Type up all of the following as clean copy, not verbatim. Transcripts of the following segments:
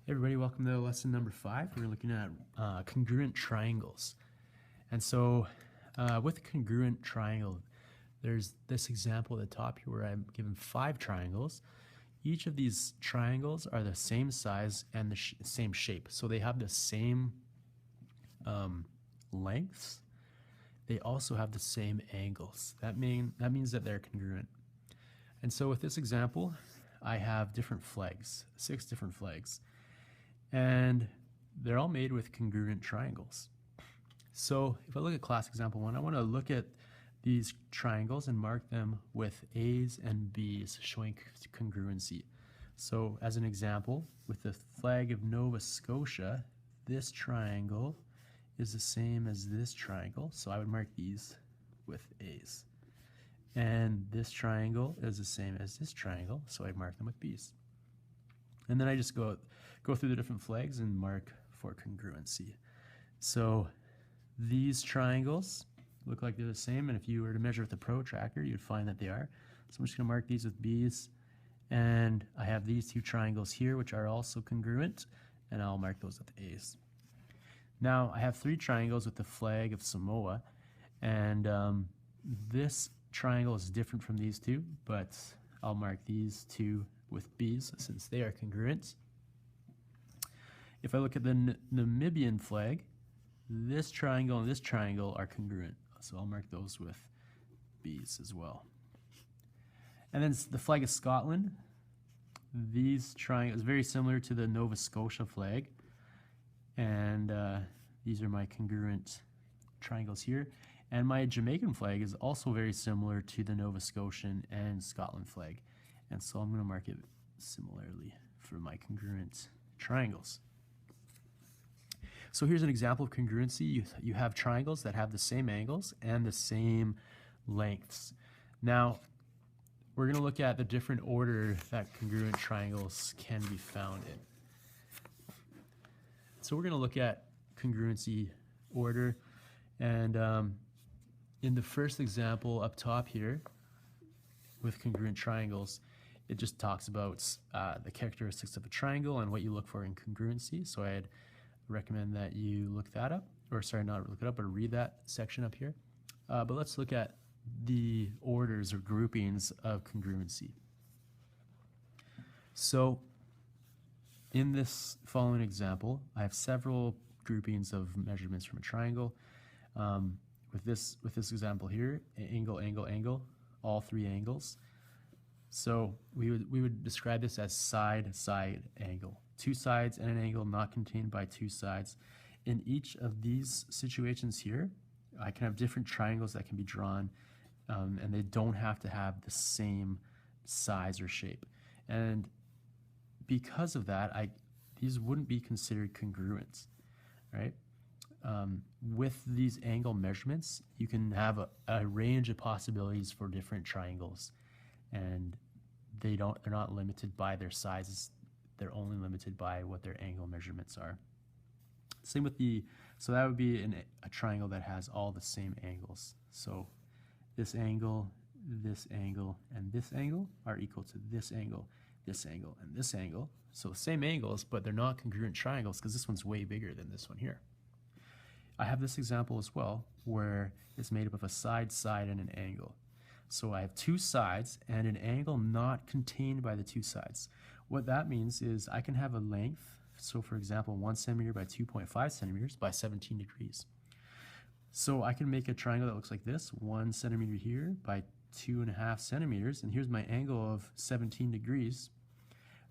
Hey everybody, welcome to lesson number 5. We're looking at congruent triangles. And so with a congruent triangle, there's this example at the top here where I'm given 5 triangles. Each of these triangles are the same size and the same shape. So they have the same lengths. They also have the same angles. That means that they're congruent. And so with this example, I have different flags, 6 different flags. And they're all made with congruent triangles. So if I look at class example 1, I want to look at these triangles and mark them with A's and B's showing congruency. So as an example, with the flag of Nova Scotia, this triangle is the same as this triangle, so I would mark these with A's. And this triangle is the same as this triangle, so I'd mark them with B's. And then I just go through the different flags and mark for congruency. So these triangles look like they're the same, and if you were to measure with a protractor, you'd find that they are. So I'm just going to mark these with B's, and I have these 2 triangles here, which are also congruent, and I'll mark those with A's. Now I have 3 triangles with the flag of Samoa, and this triangle is different from these 2, but I'll mark these 2 with B's since they are congruent. If I look at the Namibian flag, this triangle and this triangle are congruent, so I'll mark those with B's as well. And then the flag of Scotland, these triangles very similar to the Nova Scotia flag, and these are my congruent triangles here. And my Jamaican flag is also very similar to the Nova Scotian and Scotland flag. And so I'm going to mark it similarly for my congruent triangles. So here's an example of congruency. You have triangles that have the same angles and the same lengths. Now, we're going to look at the different order that congruent triangles can be found in. So we're going to look at congruency order. And in the first example up top here with congruent triangles, it just talks about the characteristics of a triangle and what you look for in congruency. So I'd recommend that you look that up, or sorry, not look it up, but read that section up here. But let's look at the orders or groupings of congruency. So in this following example, I have several groupings of measurements from a triangle. With this example here, angle, angle, angle, all 3 angles. So we would describe this as side-side angle. 2 sides and an angle not contained by 2 sides. In each of these situations here, I can have different triangles that can be drawn, and they don't have to have the same size or shape. And because of that, these wouldn't be considered congruent, right? With these angle measurements, you can have a range of possibilities for different triangles, and they're not limited by their sizes. They're only limited by what their angle measurements are. Same with so that would be a triangle that has all the same angles. So this angle, and this angle are equal to this angle, and this angle. So same angles, but they're not congruent triangles because this one's way bigger than this one here. I have this example as well where it's made up of a side, and an angle. So I have 2 sides and an angle not contained by the 2 sides. What that means is I can have a length, so for example 1 centimeter by 2.5 centimeters by 17 degrees. So I can make a triangle that looks like this, 1 centimeter here by 2.5 centimeters, and here's my angle of 17 degrees.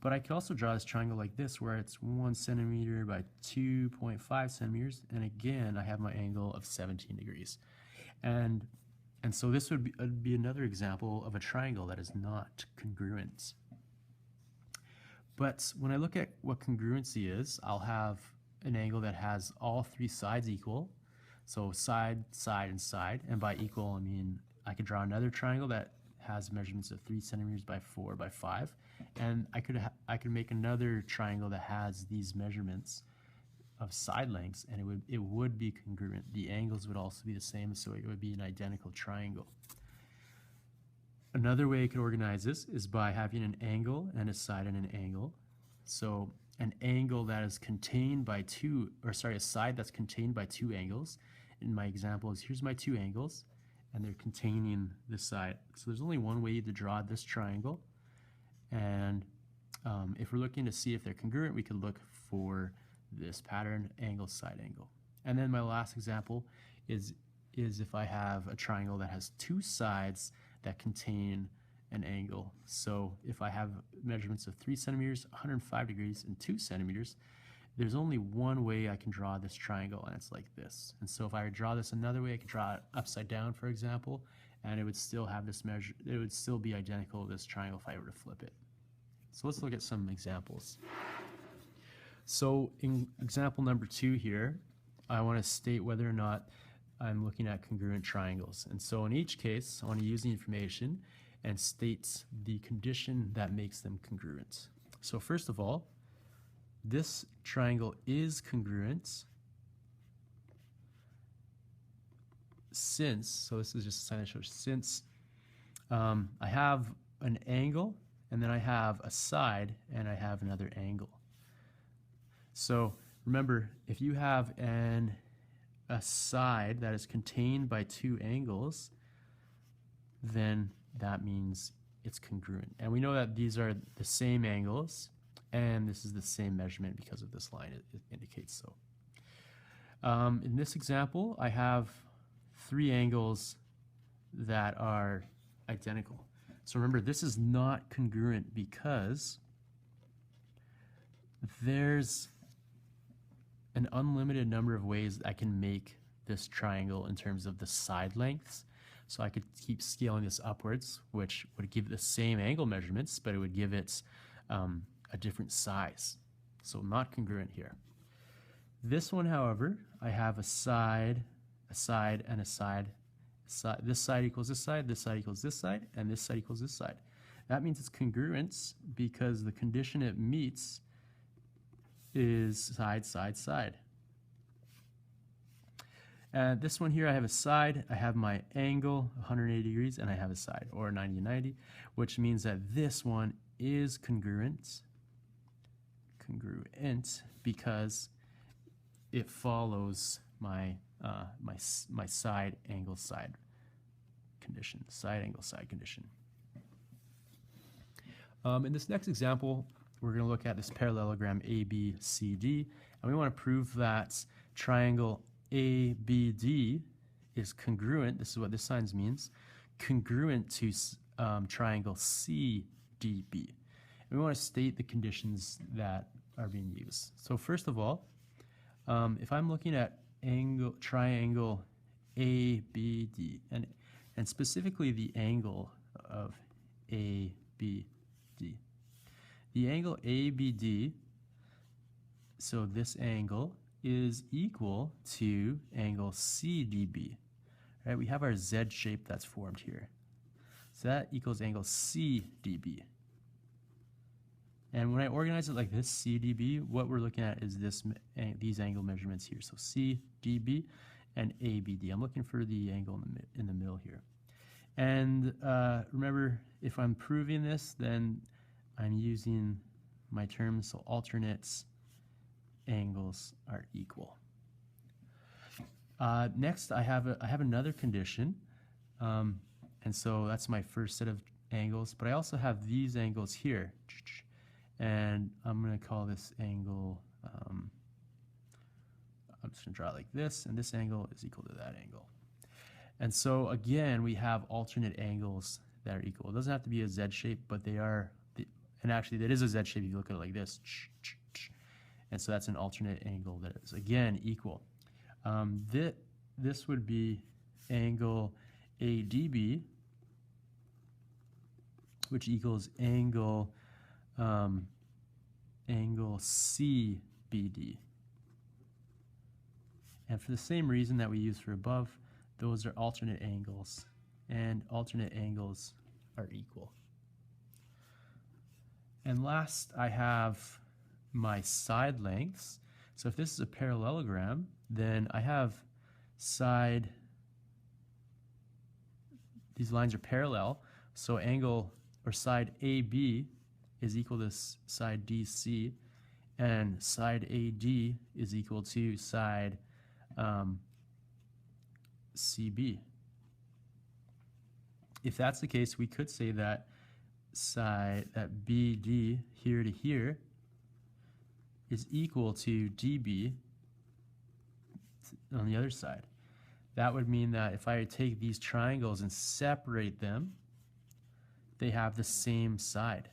But I could also draw this triangle like this where it's 1 centimeter by 2.5 centimeters, and again I have my angle of 17 degrees. And so this would be another example of a triangle that is not congruent. But when I look at what congruency is, I'll have an angle that has all 3 sides equal. So side, side, and side. And by equal, I mean I could draw another triangle that has measurements of 3 centimeters by 4 by 5. And I could make another triangle that has these measurements of side lengths, and it would be congruent. The angles would also be the same, so it would be an identical triangle. Another way you could organize this is by having an angle and a side and an angle. So an angle that is contained by two, or sorry, a side that's contained by two angles. In my example is here's my two angles, and they're containing this side. So there's only one way to draw this triangle, and if we're looking to see if they're congruent, we could look for this pattern, angle, side angle. And then my last example is if I have a triangle that has two sides that contain an angle. So if I have measurements of 3 centimeters, 105 degrees, and 2 centimeters, there's only one way I can draw this triangle, and it's like this. And so if I draw this another way, I could draw it upside down, for example, and it would still have this measure, it would still be identical to this triangle if I were to flip it. So let's look at some examples. So in example number 2 here, I want to state whether or not I'm looking at congruent triangles. And so in each case, I want to use the information and state the condition that makes them congruent. So first of all, this triangle is congruent since, so this is just a sign that shows since I have an angle, and then I have a side, and I have another angle. So remember, if you have a side that is contained by two angles, then that means it's congruent. And we know that these are the same angles, and this is the same measurement because of this line, it indicates so. In this example, I have three angles that are identical. So remember, this is not congruent because there's an unlimited number of ways I can make this triangle in terms of the side lengths. So I could keep scaling this upwards, which would give the same angle measurements, but it would give it a different size. So not congruent here. This one, however, I have a side, and a side. This side equals this side equals this side, and this side equals this side. That means it's congruent because the condition it meets is side, side, side. And this one here, I have a side, I have my angle, 180 degrees, and I have a side, or 90-90, which means that this one is congruent because it follows my my side angle side condition, side angle side condition. In this next example, we're going to look at this parallelogram ABCD, and we want to prove that triangle ABD is congruent. This is what this sign means, congruent to triangle CDB. And we want to state the conditions that are being used. So first of all, if I'm looking at triangle ABD, and specifically the angle of ABD. The angle ABD, so this angle, is equal to angle CDB. Right? We have our Z shape that's formed here. So that equals angle CDB. And when I organize it like this, CDB, what we're looking at is these angle measurements here. So CDB and ABD. I'm looking for the angle in the middle here. And remember, if I'm proving this, then I'm using my terms, so alternate angles are equal. Next, I have another condition, and so that's my first set of angles. But I also have these angles here, and I'm going to call this angle. I'm just going to draw it like this, and this angle is equal to that angle. And so again, we have alternate angles that are equal. It doesn't have to be a Z shape, but they are. And actually, that is a Z shape if you look at it like this. And so that's an alternate angle that is, again, equal. This would be angle ADB, which equals angle CBD. And for the same reason that we used for above, those are alternate angles, and alternate angles are equal. And last, I have my side lengths. So if this is a parallelogram, then I have side, these lines are parallel, so angle or side AB is equal to side DC, and side AD is equal to side CB. If that's the case, we could say that BD here to here is equal to DB on the other side. That would mean that if I take these triangles and separate them, they have the same side.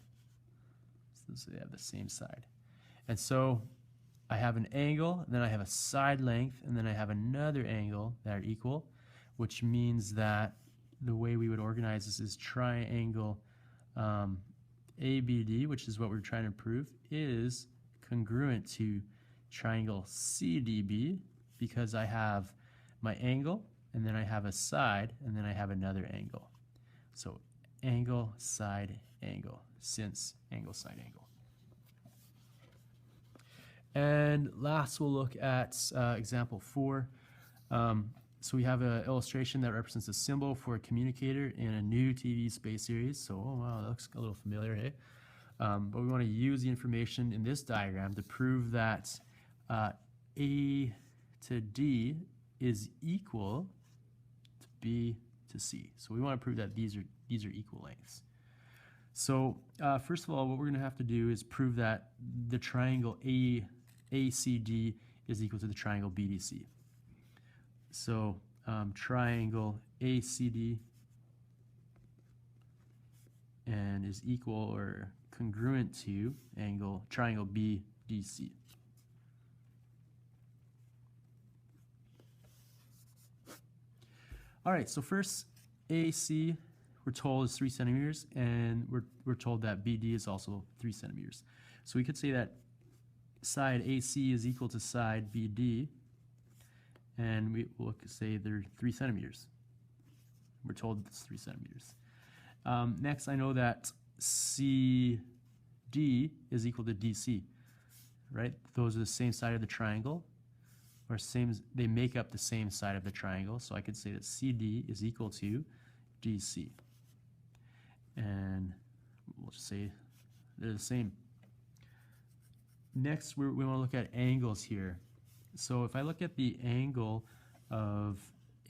So they have the same side. And so I have an angle, and then I have a side length, and then I have another angle that are equal, which means that the way we would organize this is triangle ABD, which is what we're trying to prove, is congruent to triangle CDB, because I have my angle, and then I have a side, and then I have another angle. So angle, side, angle, since angle, side, angle. And last, we'll look at example 4. So we have an illustration that represents a symbol for a communicator in a new TV space series. So, oh wow, that looks a little familiar, hey? But we want to use the information in this diagram to prove that A to D is equal to B to C. So we want to prove that these are equal lengths. So first of all, what we're going to have to do is prove that the triangle ACD is equal to the triangle BDC. So triangle ACD and is equal or congruent to triangle BDC. All right, so first AC we're told is 3 centimeters, and we're told that BD is also 3 centimeters. So we could say that side AC is equal to side BD, and we'll say they're 3 centimeters. We're told it's 3 centimeters. Next, I know that CD is equal to DC, right? Those are the same side of the triangle, or they make up the same side of the triangle. So I could say that CD is equal to DC. And we'll just say they're the same. Next, we want to look at angles here. So if I look at the angle of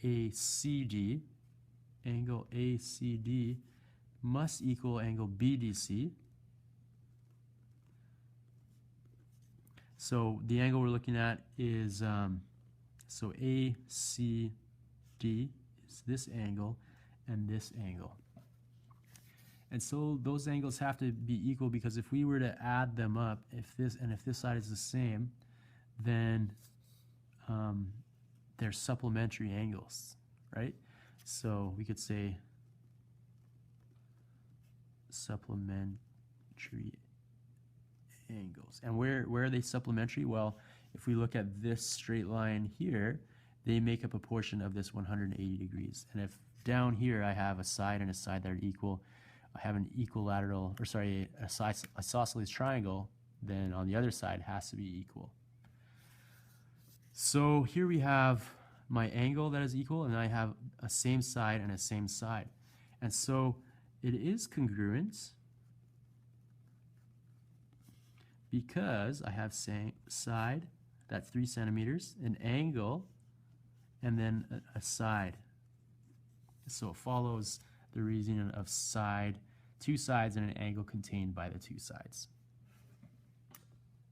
ACD, angle ACD must equal angle BDC. So the angle we're looking at is, so ACD is this angle and this angle. And so those angles have to be equal, because if we were to add them up, if this side is the same, then they're supplementary angles, right? So we could say supplementary angles. And where are they supplementary? Well, if we look at this straight line here, they make up a portion of this 180 degrees. And if down here I have a side and a side that are equal, I have an equilateral, or sorry, a isosceles triangle, then on the other side has to be equal. So here we have my angle that is equal, and I have a same side and a same side. And so it is congruent because I have side, that's 3 centimeters, an angle, and then a side. So it follows the reasoning of two sides and an angle contained by the two sides.